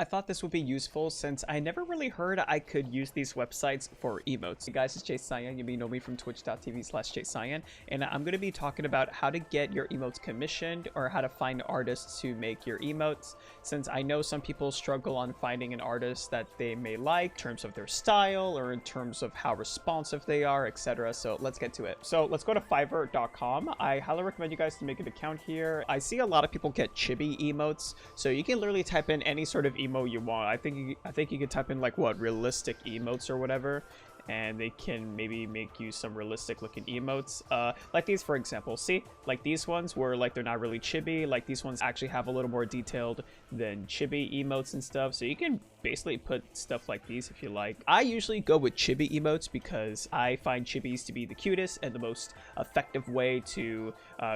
I thought this would be useful since I never really heard I could use these websites for emotes. Hey guys, it's Jay Cyan. You may know me from twitch.tv/JayCyan, and I'm going to be talking about how to get your emotes commissioned or how to find artists to make your emotes, since I know some people struggle on finding an artist that they may like in terms of their style or in terms of how responsive they are, etc. So let's get to it. So let's go to Fiverr.com. I highly recommend you guys to make an account here. I see a lot of people get chibi emotes, so you can literally type in any sort of emote you want. I think you could type in like what, realistic emotes or whatever, and they can maybe make you some realistic looking emotes, like these for example. See, like these ones where like they're not really chibi, like these ones actually have a little more detailed than chibi emotes and stuff, so you can basically put stuff like these if you like. I usually go with chibi emotes because I find chibis to be the cutest and the most effective way to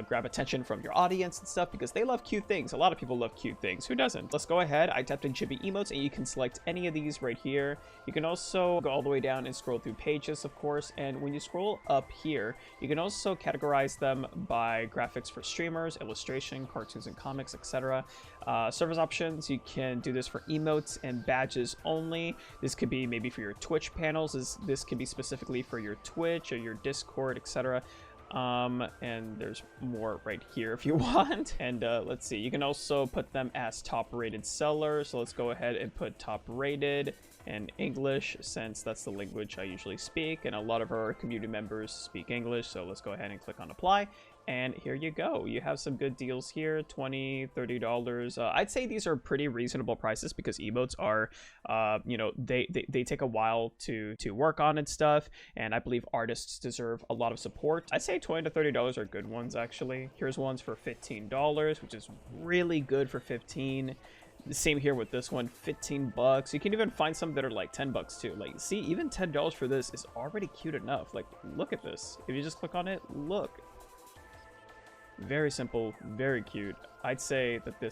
grab attention from your audience and stuff, because they love cute things. A lot of people love cute things. Who doesn't? Let's go ahead. I typed in chibi emotes and you can select any of these right here. You can also go all the way down and scroll through pages, of course, and when you scroll up here you can also categorize them by graphics for streamers, illustration, cartoons and comics, etc. Service options, you can do this for emotes and badges only. This could be maybe for your Twitch panels. This could be specifically for your Twitch or your Discord, etc. And there's more right here if you want. And let's see, you can also put them as top rated sellers. So let's go ahead and put top rated in English, since that's the language I usually speak and a lot of our community members speak English. So let's go ahead and click on apply, and here you go. You have some good deals here, $20, $30. I'd say these are pretty reasonable prices because emotes are you know, they take a while to work on and stuff, and I believe artists deserve a lot of support. I'd say $20 to $30 are good ones actually. Here's ones for $15, which is really good for 15. The same here with this one, 15 bucks. You can even find some that are like 10 bucks too. Like, see, even $10 for this is already cute enough. Like, look at this. If you just click on it, look. Very simple, very cute. I'd say that they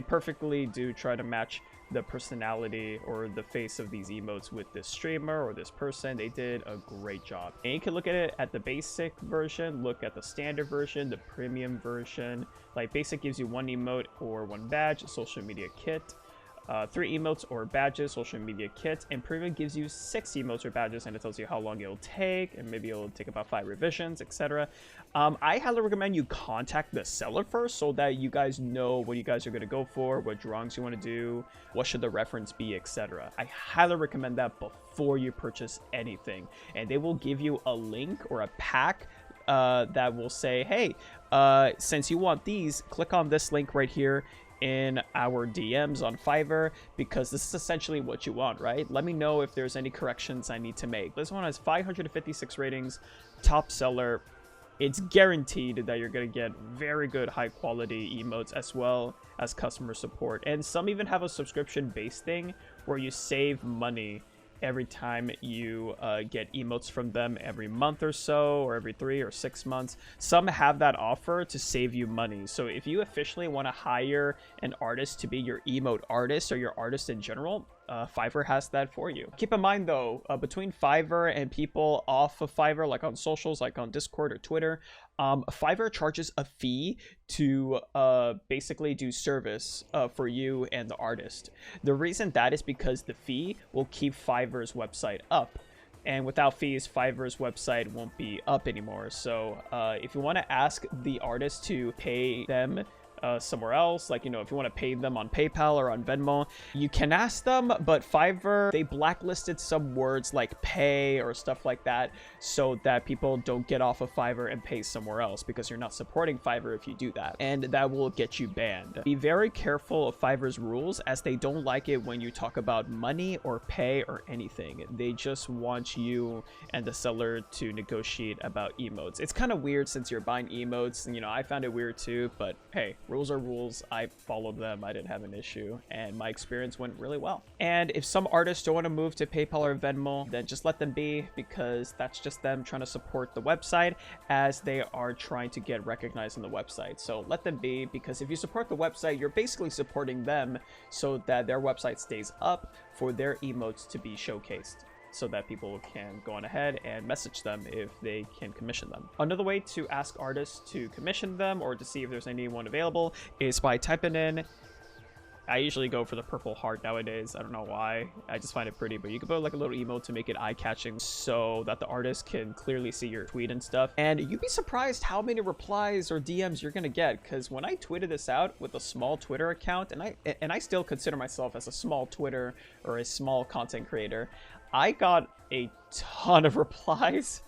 perfectly do try to match the personality or the face of these emotes with this streamer or this person. They did a great job. And you can look at it at the basic version, look at the standard version, the premium version. Like basic gives you 1 emote or 1 badge, social media kit. 3 emotes or badges, social media kit, and premium gives you 6 emotes or badges, and it tells you how long it'll take, and maybe it'll take about 5 revisions, etc. I highly recommend you contact the seller first so that you guys know what you guys are going to go for, what drawings you want to do, what should the reference be, etc. I highly recommend that before you purchase anything, and they will give you a link or a pack that will say, hey, since you want these, click on this link right here in our DMs on Fiverr, because this is essentially what you want, right? Let me know if there's any corrections I need to make. This one has 556 ratings, top seller. It's guaranteed that you're gonna get very good high quality emotes as well as customer support, and some even have a subscription based thing where you save money every time you get emotes from them every month or so, or every 3 or 6 months. Some have that offer to save you money. So if you officially want to hire an artist to be your emote artist or your artist in general, Fiverr has that for you. Keep in mind though, between Fiverr and people off of Fiverr, like on socials, like on Discord or Twitter, Fiverr charges a fee to basically do service for you and the artist. The reason that is because the fee will keep Fiverr's website up. And without fees, Fiverr's website won't be up anymore. So if you want to ask the artist to pay them somewhere else, like, you know, if you want to pay them on PayPal or on Venmo, you can ask them, but Fiverr, they blacklisted some words like pay or stuff like that so that people don't get off of Fiverr and pay somewhere else, because you're not supporting Fiverr if you do that, and that will get you banned. Be very careful of Fiverr's rules, as they don't like it when you talk about money or pay or anything. They just want you and the seller to negotiate about emotes. It's kind of weird since you're buying emotes, and, you know, I found it weird too, but hey, rules are rules. I followed them. I didn't have an issue, and my experience went really well. And if some artists don't want to move to PayPal or Venmo, then just let them be, because that's just them trying to support the website as they are trying to get recognized on the website. So let them be, because if you support the website, you're basically supporting them so that their website stays up for their emotes to be showcased, so that people can go on ahead and message them if they can commission them. Another way to ask artists to commission them or to see if there's anyone available is by typing in I usually go for the purple heart nowadays. I don't know why. I just find it pretty, but you can put like a little emote to make it eye-catching so that the artist can clearly see your tweet and stuff. And you'd be surprised how many replies or DMs you're gonna get, because when I tweeted this out with a small Twitter account, and I still consider myself as a small Twitter or a small content creator, I got a ton of replies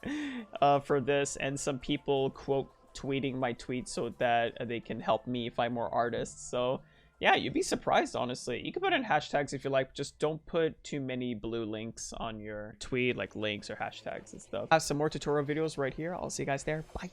for this, and some people quote tweeting my tweets so that they can help me find more artists. So yeah, you'd be surprised, honestly. You can put in hashtags if you like, just don't put too many blue links on your tweet, like links or hashtags and stuff. I have some more tutorial videos right here. I'll see you guys there. Bye.